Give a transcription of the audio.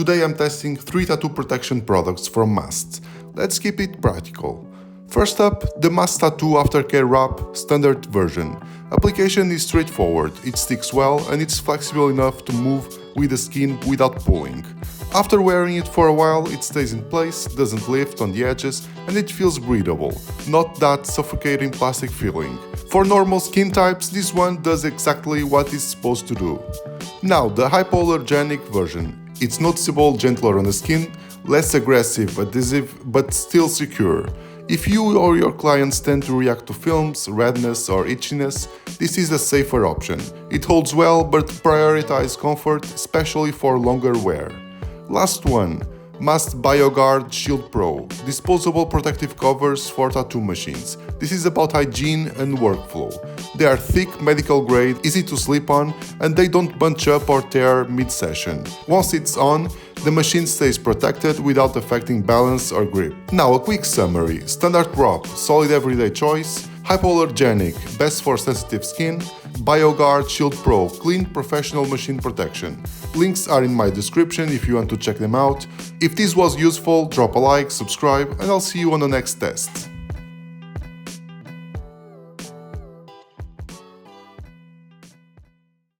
Today I'm testing 3 tattoo protection products from Mast. Let's keep it practical. First up, the Mast Tattoo Aftercare Wrap Standard version. Application is straightforward, it sticks well and it's flexible enough to move with the skin without pulling. After wearing it for a while, it stays in place, doesn't lift on the edges, and it feels breathable, not that suffocating plastic feeling. For normal skin types, this one does exactly what it's supposed to do. Now, the Hypoallergenic version. It's noticeable, gentler on the skin, less aggressive, adhesive, but still secure. If you or your clients tend to react to films, redness or itchiness, this is a safer option. It holds well, but prioritize comfort, especially for longer wear. Last one, Mast BioGuard Shield Pro, disposable protective covers for tattoo machines. This is about hygiene and workflow. They are thick, medical grade, easy to sleep on, and they don't bunch up or tear mid-session. Once it's on, the machine stays protected without affecting balance or grip. Now a quick summary. Standard wrap, solid everyday choice. Hypoallergenic, best for sensitive skin. BioGuard Shield Pro, clean professional machine protection. Links are in my description if you want to check them out. If this was useful, drop a like, subscribe, and I'll see you on the next test.